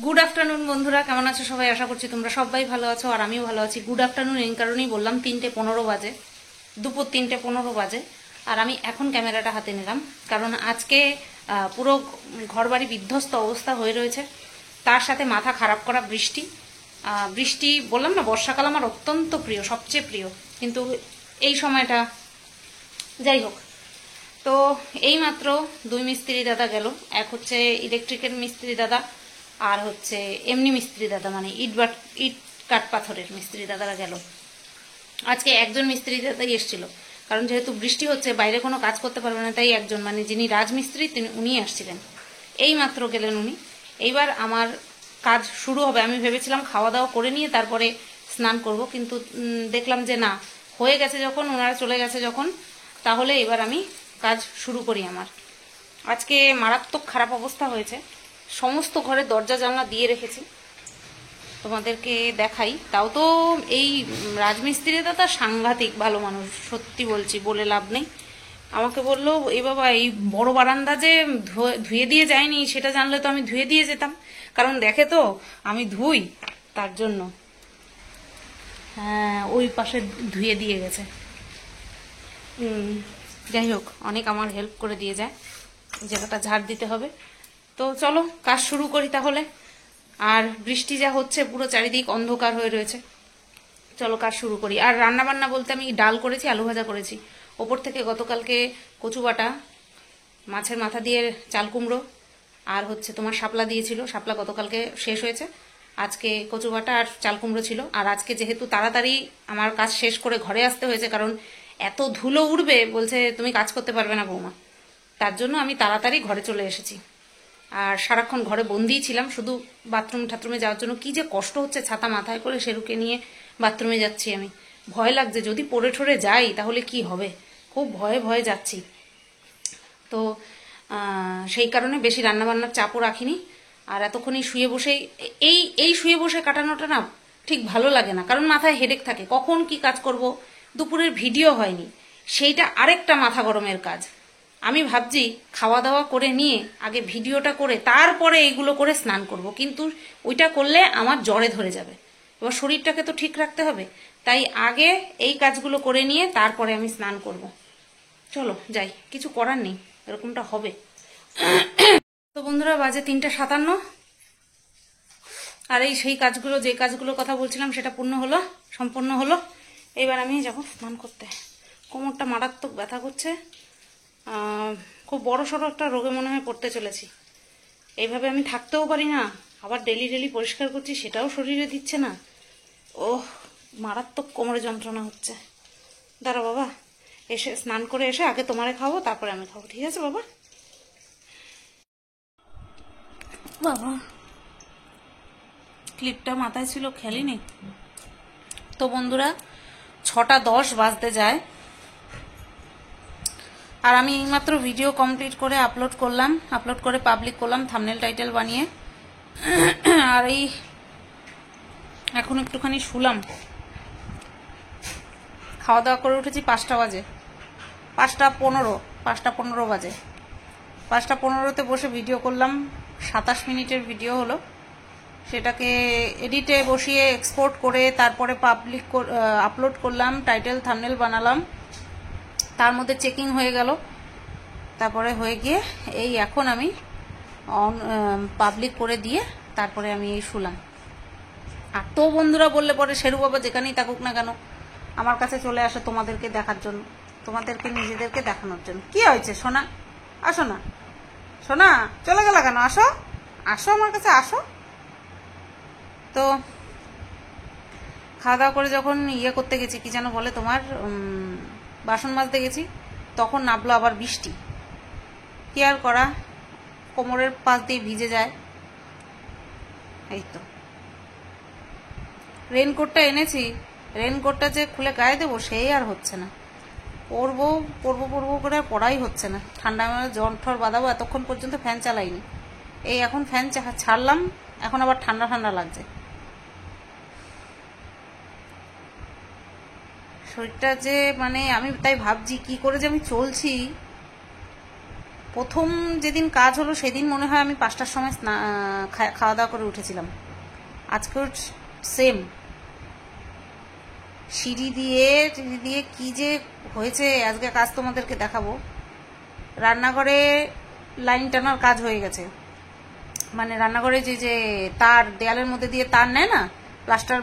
Good afternoon বন্ধুরা, কেমন আছো সবাই? আশা করছি তোমরা সবাই ভালো আছো আর আমিও ভালো আছি। গুড আফটারনুন এই কারণেই বললাম, 3:15 বাজে, দুপুর 3:15 বাজে। আর আমি এখন ক্যামেরাটা হাতে নিলাম কারণ আজকে পুরো ঘরবাড়ি বিধ্বস্ত অবস্থা হয়ে রয়েছে, তার সাথে মাথা খারাপ করা বৃষ্টি। বৃষ্টি বললাম না, বর্ষাকাল আমার অত্যন্ত প্রিয়, সবচেয়ে প্রিয়, কিন্তু এই সময়টা যাই হোক। তো এই মাত্র দুই মিস্ত্রি দাদা গেল, এক হচ্ছে ইলেকট্রিকের মিস্ত্রি দাদা আর হচ্ছে এমনি মিস্ত্রি দাদা, মানে ইট কাঠ পাথরের মিস্ত্রি দাদারা গেল। আজকে একজন মিস্ত্রি দাদাই এসেছিল, কারণ যেহেতু বৃষ্টি হচ্ছে বাইরে কোনো কাজ করতে পারবে না, তাই একজন, মানে যিনি রাজমিস্ত্রি উনি আসছিলেন। এই মাত্র গেলেন উনি। এইবার আমার কাজ শুরু হবে। আমি ভেবেছিলাম খাওয়া দাওয়া করে নিয়ে তারপরে স্নান করব, কিন্তু দেখলাম যে না, হয়ে গেছে যখন, ওনারা চলে গেছে যখন, তাহলে এবার আমি কাজ শুরু করি। আমার আজকে মারাত্মক খারাপ অবস্থা হয়েছে, সমস্ত ঘরে দরজা জানলা দিয়ে রেখেছি, তোমাদেরকে দেখাই। তাও তো এই রাজমিস্ত্রি দাদা সাংঘাতিক ভালো মানুষ, সত্যি বলছি, বলে লাভ নেই। আমাকে বললো, এই বাবা এই বড় বারান্দা যে ধুয়ে দিয়ে যায়নি, সেটা জানলে তো আমি ধুয়ে দিয়ে যেতাম, কারণ দেখে তো আমি ধুই, তার জন্য। হ্যাঁ, ওই পাশে ধুয়ে দিয়ে গেছে। যাই হোক, অনেক আমার হেল্প করে দিয়ে যায়, জায়গাটা ঝাড় দিতে হবে। তো চলো কাজ শুরু করি তাহলে। আর বৃষ্টি যা হচ্ছে, পুরো চারিদিক অন্ধকার হয়ে রয়েছে, চলো কাজ শুরু করি। আর রান্না বান্না বলতে আমি ডাল করেছি, আলু ভাজা করেছি, ওপর থেকে গতকালকে কচু বাটা, মাছের মাথা দিয়ে চাল কুমড়ো, আর হচ্ছে তোমার শাপলা দিয়েছিল, শাপলা গতকালকে শেষ হয়েছে, আজকে কচু বাটা আর চাল কুমড়ো ছিল। আর আজকে যেহেতু তাড়াতাড়ি আমার কাজ শেষ করে ঘরে আসতে হয়েছে, কারণ এত ধুলো উড়বে, বলছে তুমি কাজ করতে পারবে না বৌমা, তার জন্য আমি তাড়াতাড়ি ঘরে চলে এসেছি। আর সারাক্ষণ ঘরে বন্দিই ছিলাম, শুধু বাথরুম ঠাথরুমে যাওয়ার জন্য কি যে কষ্ট হচ্ছে, ছাতা মাথায় করে সেরুকে নিয়ে বাথরুমে যাচ্ছি আমি। ভয় লাগছে, যদি পড়ে ঠরে যাই তাহলে কি হবে, খুব ভয়ে ভয়ে যাচ্ছি। তো সেই কারণে বেশি রান্নাবান্নার চাপও রাখিনি। আর এতক্ষণই শুয়ে বসেই, এই শুয়ে বসে কাটানোটা না ঠিক ভালো লাগে না, কারণ মাথায় হেডেক থাকে, কখন কি কাজ করব। দুপুরের ভিডিও হয়নি, সেইটা আরেকটা মাথা গরমের কাজ। আমি ভাবছি খাওয়া দাওয়া করে নিয়ে আগে ভিডিওটা করে তারপরে এইগুলো করে স্নান করব, কিন্তু ওইটা করলে আমার জ্বরে ধরে যাবে। এবার শরীরটাকে তো ঠিক রাখতে হবে, তাই আগে এই কাজগুলো করে নিয়ে তারপরে আমি স্নান করব। চলো যাই, কিছু করার নেই, এরকমটা হবে। তো বন্ধুরা, বাজে 3:57, আর এই সেই কাজগুলো, যে কাজগুলোর কথা বলছিলাম সেটা সম্পূর্ণ হলো। এবার আমি যাব স্নান করতে। কোমরটা মারাত্মক ব্যথা করছে, খুব বড় সড়ো একটা রোগে মনে হয় পড়তে চলেছি। এইভাবে আমি থাকতেও পারি না, আবার ডেলি ডেলি পরিষ্কার করছি, সেটাও শরীরে দিচ্ছে না। ওহ, মারাত্মক কোমরে যন্ত্রণা হচ্ছে। দাঁড়া বাবা, এসে স্নান করে এসে আগে তোমারে খাবো, তারপরে আমি খাবো, ঠিক আছে বাবা? বাবা, ক্লিপটা মাথায় ছিল, খেলিনি। তো বন্ধুরা, 6:10 বাজতে যায়, আর আমি এইমাত্র ভিডিও কমপ্লিট করে আপলোড করে পাবলিক করলাম, থাম্বনেল টাইটেল বানিয়ে। আর এই এখন একটুখানি শুলাম, খাওয়া দাওয়া করে উঠেছি 5টা বাজে, 5:15 বাজে। 5:15-তে বসে ভিডিও করলাম, 27 মিনিটের ভিডিও হলো। সেটাকে এডিটে বসিয়ে এক্সপোর্ট করে তারপরে আপলোড করলাম, টাইটেল থাম্বনেল বানালাম, তার মধ্যে চেকিং হয়ে গেল, তারপরে হয়ে গিয়ে এই এখন আমি পাবলিক করে দিয়ে তারপরে আমি এই শুলাম। আর তো বন্ধুরা বললে পরে শেরু বাবা যেখানেই থাকুক না কেন আমার কাছে চলে আসে তোমাদেরকে দেখার জন্য, তোমাদেরকে নিজেদেরকে দেখানোর জন্য। কি হয়েছে সোনা? আসো না সোনা, চলে গেল কেন? আসো আসো, আমার কাছে আসো। তো খাওয়া দাওয়া করে যখন করতে গেছি, কি যেন বলে তোমার, বাসন মাজতে গেছি, তখন নামলো আবার বৃষ্টি। কি আর করা, কোমরের পাশ দিয়ে ভিজে যায়। এই তো রেনকোটটা এনেছি, রেনকোটটা যে খুলে গায়ে দেবো সেই আর হচ্ছে না, পরবো করে পড়াই হচ্ছে না। ঠান্ডা জ্বর ঠর বাঁধাবো, এতক্ষণ পর্যন্ত ফ্যান চালাইনি, এই এখন ফ্যান ছাড়লাম, এখন আবার ঠান্ডা ঠান্ডা লাগছে। শরীরটা যে মানে, আমি তাই ভাবছি কি করে যে আমি চলছি, প্রথম যেদিন কাজ হলো সেদিন মনে হয় আমি 5টার সময় খাওয়া দাওয়া করে উঠেছিলাম। আজকেও সেম। সিঁড়ি দিয়ে কি যে হয়েছে, আজকে কাজ তোমাদেরকে দেখাবো। রান্নাঘরে লাইন টানার কাজ হয়ে গেছে, মানে রান্নাঘরে যে তার দেয়ালের মধ্যে দিয়ে তার নেয় না, প্লাস্টার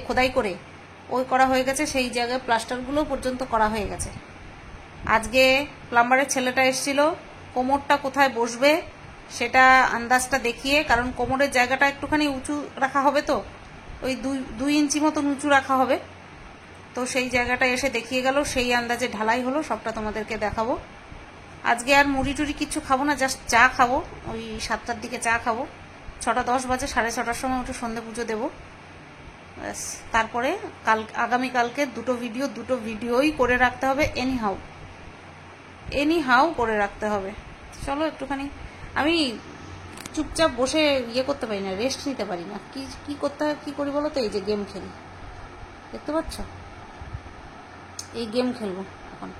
খোদাই করে ওই করা হয়ে গেছে, সেই জায়গায় প্লাস্টারগুলো পর্যন্ত করা হয়ে গেছে। আজকে প্লাম্বারের ছেলেটা এসেছিল, কোমরটা কোথায় বসবে সেটা আন্দাজটা দেখিয়ে, কারণ কোমরের জায়গাটা একটুখানি উঁচু রাখা হবে, তো ওই 2 ইঞ্চি মতন উঁচু রাখা হবে, তো সেই জায়গাটা এসে দেখিয়ে গেল, সেই আন্দাজে ঢালাই হলো, সবটা তোমাদেরকে দেখাবো। আজকে আর মুড়ি টুড়ি কিচ্ছু খাবো না, জাস্ট চা খাবো, ওই 7টার দিকে চা খাবো। 6টা 10 বাজে, 6:30টার সময় একটু সন্ধে পুজো দেবো, ব্যাস। তারপরে আগামীকালকে দুটো ভিডিওই করে রাখতে হবে, এনিহাউ করে রাখতে হবে। চলো একটুখানি, আমি চুপচাপ বসে ইয়ে করতে পারি না, রেস্ট নিতে পারি না। কি করি বলো তো? এই যে গেম খেলি, দেখতে পাচ্ছ, এই গেম খেলবো এখন।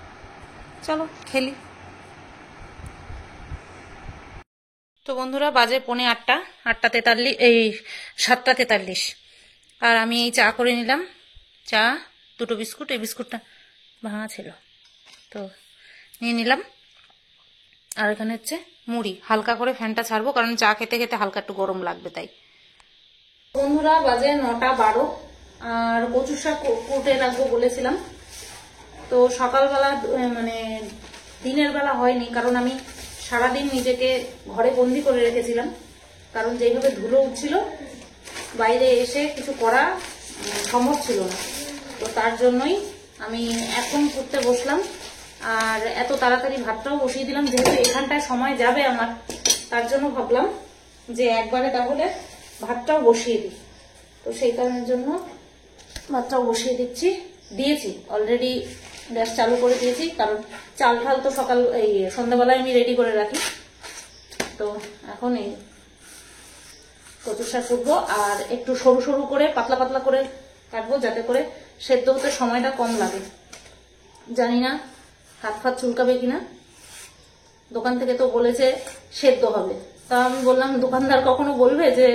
চলো খেলি। তো বন্ধুরা, বাজে 8:45, 8:43, এই 7:43, আর আমি এই চা করে নিলাম। চা, 2টো বিস্কুট, এই বিস্কুটটা ভাঙা ছিল তো নিয়ে নিলাম, আর এখানে হচ্ছে মুড়ি। হালকা করে ফ্যানটা ছাড়বো, কারণ চা খেতে খেতে হালকা একটু গরম লাগবে তাই। বন্ধুরা, বাজে 9:12, আর কচু শাক কুটে রাখবো বলেছিলাম, তো সকালবেলা মানে দিনের বেলা হয়নি, কারণ আমি সারাদিন নিজেকে ঘরে বন্দি করে রেখেছিলাম, কারণ যেভাবে ধুলো উঠছিল বাইরে এসে কিছু করা সম্ভব ছিল না, তো তার জন্যই আমি এখন করতে বসলাম। আর এত তাড়াতাড়ি ভাতটাও বসিয়ে দিলাম, যেহেতু এখানটায় সময় যাবে আমার, তার জন্য ভাবলাম যে একবারে তাহলে ভাতটাও বসিয়ে দিই, তো সেই কারণের জন্য ভাতটাও বসিয়ে দিয়েছি অলরেডি, গ্যাস চালু করে দিয়েছি, কারণ চাল ঠাল তো এই সন্ধ্যাবেলায় আমি রেডি করে রাখি। তো এখন এই কচু শাক করবো, আর একটু সরু সরু করে পাতলা পাতলা করে কাটবো, যাতে করে সেদ্ধ হতে সময়টা কম লাগে। জানি না হাত ফাত চুলকাবে কিনা, দোকান থেকে তো বলেছে সেদ্ধ হবে, তা আমি বললাম দোকানদার কখনো বলবে যে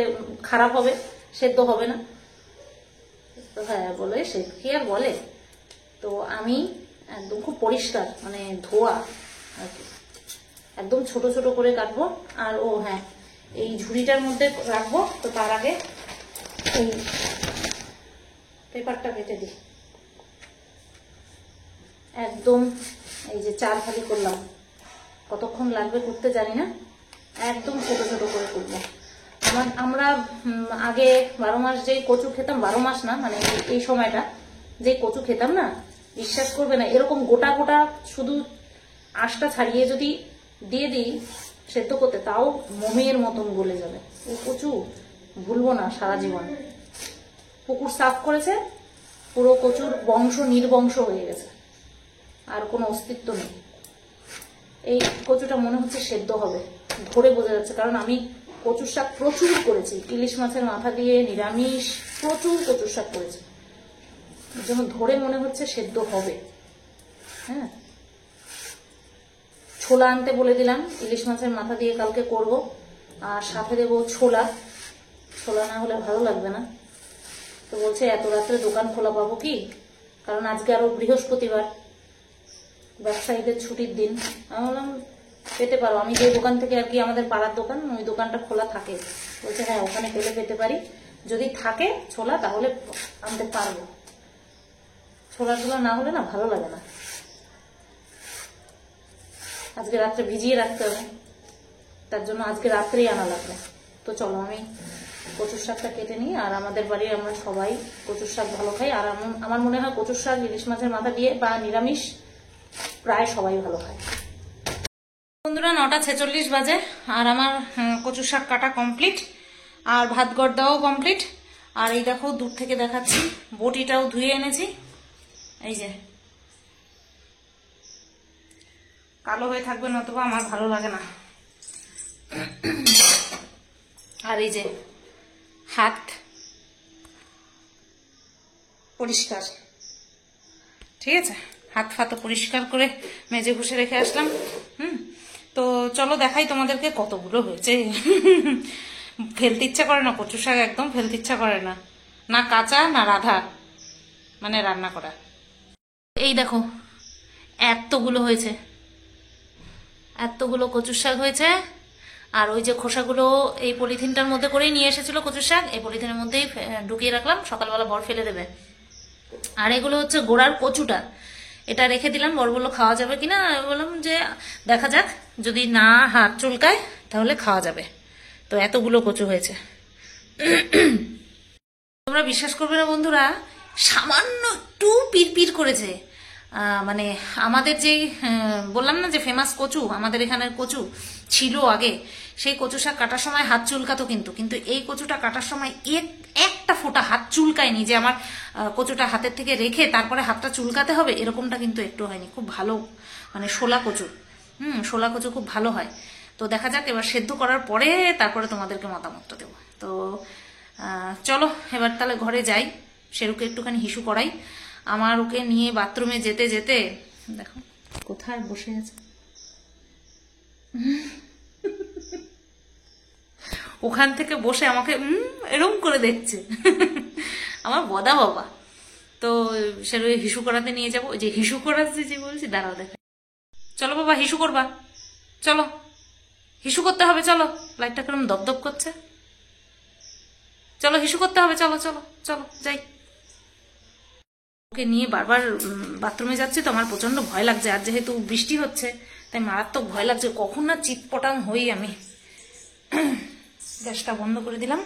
খারাপ হবে, সেদ্ধ হবে না? তো হ্যাঁ বলে, সে কি আর বলে। তো আমি একদম খুব পরিষ্কার, মানে ধোয়া আর কি, একদম ছোট ছোট করে কাটবো। আর ও হ্যাঁ, এই ঝুড়িটার মধ্যে রাখবো, তো তার আগে এই পেপারটা কেটে দিই। একদম এই যে 4 ফালি করলাম, কতক্ষণ লাগবে করতে জানি না, একদম ছোট ছোট করে করবো। আমরা আগে 12 মাস যেই কচু খেতাম, 12 মাস না, মানে এই সময়টা যে কচু খেতাম না, বিশ্বাস করবে না, এরকম গোটা গোটা শুধু আঁশটা ছাড়িয়ে যদি দিয়ে দিই সেদ্ধ করতে, তাও মোমের মতন গলে যাবে। ও কচু ভুলবো না সারা জীবন। পুকুর সাফ করেছে, পুরো কচুর বংশ নির্বংশ হয়ে গেছে, আর কোনো অস্তিত্ব নেই। এই কচুটা মনে হচ্ছে সেদ্ধ হবে, ধরে বোঝা যাচ্ছে, কারণ আমি কচুর শাক প্রচুর করেছি, ইলিশ মাছের মাথা দিয়ে নিরামিষ প্রচুর কচুর শাক করেছি, এর জন্য ধরে মনে হচ্ছে সেদ্ধ হবে। হ্যাঁ, ছোলা আনতে বলে দিলাম, ইলিশ মাছের মাথা দিয়ে কালকে করব, আর সাথে দেবো ছোলা না হলে ভালো লাগবে না। তো বলছে এত রাত্রে দোকান খোলা পাবো কি, কারণ আজকে আরো বৃহস্পতিবার, ব্যবসায়ীদের ছুটির দিন। আমি বললাম পেতে পারো, আমি যে দোকান থেকে আর কি, আমাদের পাড়ার দোকান, ওই দোকানটা খোলা থাকে। বলছে হ্যাঁ ওখানে পেলে পেতে পারি, যদি থাকে ছোলা তাহলে আনতে পারবো, ছোলা না হলে না ভালো লাগে না। আজকে রাত্রে ভিজিয়ে রাখতে হবে, তার জন্য আজকে রাত্রেই আনা লাগবে। তো চলো আমি কচুর শাকটা কেটে নিই, আর আমাদের বাড়ি আমরা সবাই কচুর শাক ভালো খাই, আর আমার মনে হয় কচুর শাক ইলিশ মাছের মাথা দিয়ে বা নিরামিষ প্রায় সবাই ভালো খায়। বন্ধুরা, 9:46 বাজে, আর আমার কচুর শাক কাটা কমপ্লিট, আর ভাত গড় দেওয়াও কমপ্লিট। আর এই দেখো দূর থেকে দেখাচ্ছি, বটিটাও ধুয়ে এনেছি, এই যে কালো হয়ে থাকবে, নতুবা আমার ভালো লাগে না। আর এই যে হাত পরিষ্কার, ঠিক আছে, হাত ফাত পরিষ্কার করে মেজে ঘষে রেখে আসলাম। তো চলো দেখাই তোমাদেরকে কতগুলো হয়েছে। ফেলতে ইচ্ছা করে না, কচু শাক একদম ফেলতে ইচ্ছা করে না, না কাঁচা না রাধা, মানে রান্না করা। এই দেখো এতগুলো হয়েছে, এতগুলো কচুর শাক হয়েছে। আর ওই যে খোসাগুলো এই পলিথিনটার মধ্যে করেই নিয়ে এসেছিল কচুর শাক, এই পলিথিনের মধ্যেই ঢুকিয়ে রাখলাম, সকালবেলা বর ফেলে দেবে। আর এগুলো হচ্ছে গোড়ার কচুটা, এটা রেখে দিলাম, বর বললো খাওয়া যাবে কিনা, বললাম যে দেখা যাক, যদি না হাত চুলকায় তাহলে খাওয়া যাবে। তো এতগুলো কচু হয়েছে। তোমরা বিশ্বাস করবে না বন্ধুরা, সামান্য একটু পিরপির করেছে। মানে আমাদের যেই বললাম না যে ফেমাস কচু, আমাদের এখানের কচু ছিল আগে, সেই কচু শাক কাটার সময় হাত চুলকাতো, কিন্তু এই কচুটা কাটার সময় একটা ফোঁটা হাত চুলকায়নি, যে আমার কচুটা হাতের থেকে রেখে তারপরে হাতটা চুলকাতে হবে, এরকমটা কিন্তু একটু হয়নি। খুব ভালো, মানে শোলা কচু, শোলা কচু খুব ভালো হয়। তো দেখা যাক, এবার সেদ্ধ করার পরে তারপরে তোমাদেরকে মতামতটা দেবো। তো চলো এবার তাহলে ঘরে যাই, শেরুকে একটুখানি হিসু করাই। আমার ওকে নিয়ে বাথরুমে যেতে যেতে দেখো কোথায় বসে আছে, ওখান থেকে বসে আমাকে এরম করে দেখছে। আমার বদা বাবা। তো শেরু হিসু করাতে নিয়ে যাবো, যে হিসু করাতে যে বলছি, দাঁড়াও দেখা। চলো বাবা হিসু করবা, চলো হিসু করতে হবে, চলো লাইটটা কিরম দপদপ করছে, চলো হিসু করতে হবে, চলো চলো চলো যাই। ওকে নিয়ে বারবার বাথরুমে যাচ্ছি তো আমার প্রচন্ড ভয় লাগছে, আর যেহেতু বৃষ্টি হচ্ছে তাই মারাত্মক ভয় লাগছে, কখন না চিৎপটাং হই আমি। গ্যাসটা বন্ধ করে দিলাম,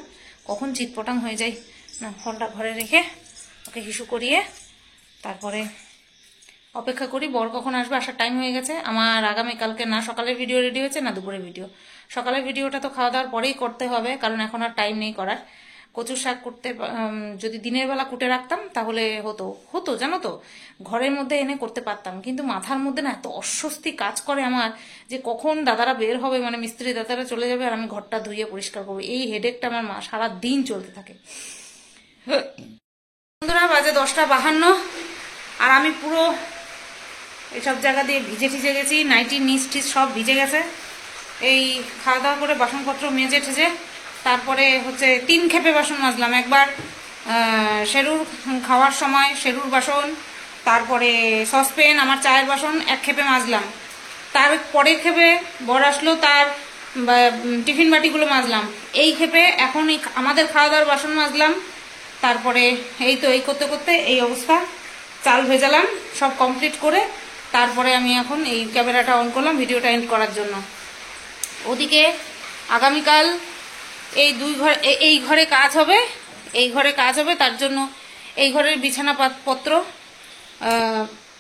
কখন চিৎপটাং হয়ে যাই। না, ফোনটা ঘরে রেখে ওকে হিসু করিয়ে তারপরে অপেক্ষা করি বর কখন আসবে। আসার টাইম হয়ে গেছে আমার। আগামীকালকে না সকালের ভিডিও রেডি হয়েছে না দুপুরের ভিডিও। সকালের ভিডিওটা তো খাওয়া দাওয়ার পরেই করতে হবে, কারণ এখন আর টাইম নেই করার। কচুর শাক করতে যদি দিনের বেলা কুটে রাখতাম তাহলে হতো জানো তো, ঘরের মধ্যে এনে করতে পারতাম। কিন্তু মাথার মধ্যে না এত অস্বস্তি কাজ করে আমার, যে কখন দাদারা বের হবে, মানে মিস্ত্রি দাদারা চলে যাবে আর আমি ঘরটা ধুয়ে পরিষ্কার করবো, এই হেডেকটা আমার সারা দিন চলতে থাকে। বন্ধুরা বাজে 10:52 আর আমি পুরো এসব জায়গা দিয়ে ভিজে ঠিজে গেছি, নাইটি নিচ টিচ সব ভিজে গেছে। এই খাওয়া দাওয়া করে বাসনপত্র মেজে ঠেজে তারপরে হচ্ছে 3 খেপে বাসন মাজলাম। একবার শেরুর খাওয়ার সময় শেরুর বাসন, তারপরে সসপেন আমার চায়ের বাসন 1 খেপে মাজলাম, তার পরের খেপে বর আসলো তার টিফিন বাটিগুলো মাজলাম, এই খেপে এখন আমাদের খাওয়া দাওয়ার বাসন মাজলাম। তারপরে এই তো এই করতে করতে এই অবস্থা। চাল ভেজালাম, সব কমপ্লিট করে তারপরে আমি এখন এই ক্যামেরাটা অন করলাম ভিডিওটা এন্ড করার জন্য। ওদিকে আগামীকাল এই ঘরে কাজ হবে, এই ঘরে কাজ হবে, তার জন্য এই ঘরের বিছানাপত্র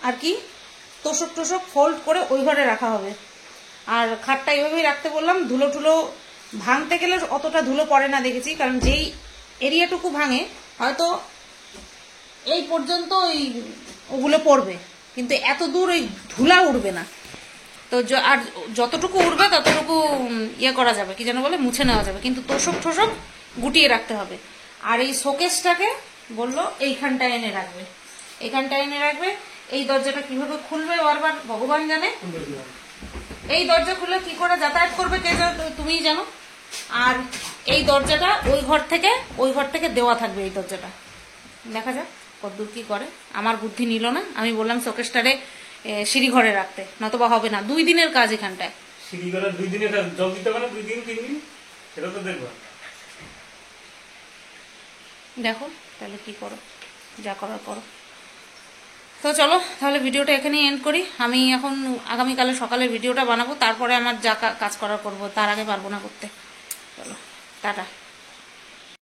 আর কি তোষক টোষক ফোল্ড করে ওই ঘরে রাখা হবে। আর খাটটা এইভাবেই রাখতে বললাম, ধুলো টুলো ভাঙতে গেলে অতটা ধুলো পড়ে না দেখেছি, কারণ যেই এরিয়াটুকু ভাঙে হয়তো এই পর্যন্ত ওগুলো পড়বে, কিন্তু এত দূর ওই ধুলা উড়বে না। তো আর যতটুকু উড়বে ততটুকু ইয়ে করা যাবে, কি যেন বলে, মুছে নেওয়া যাবে, কিন্তু তোষক টোষক গুটিয়ে রাখতে হবে। আর এই শোকেসটাকে বললো এইখানটায় এনে রাখবে, এইখানটায় এনে রাখবে। এই দরজাটা কিভাবে খুলবে বারবার ভগবান জানে, এই দরজা খুলে কি করে যাতায়াত করবে কে জানো, তুমিই জানো। আর এই দরজাটা ওই ঘর থেকে দেওয়া থাকবে, এই দরজাটা দেখা যাক কতদূর কি করে। আমার বুদ্ধি নিল না, আমি বললাম শোকেসটারে সিঁড়ি ঘরে রাখতে, নতবা হবে না। 2 দিনের কাজ এখানটায়, সিঁড়ি ঘরে 2 দিনের কাজ, জল দিতে পারে 2 দিন 3 দিন, সেটা তো দেখবা। দেখো তাহলে কি করো, যা করার করো। তো চলো তাহলে ভিডিওটা এখানেই এন্ড করি। আমি এখন আগামীকালে সকালে ভিডিওটা বানাবো, তারপরে আমার যা কাজ করার করবো, তার আগে পারবো না করতে। চলো টাটা।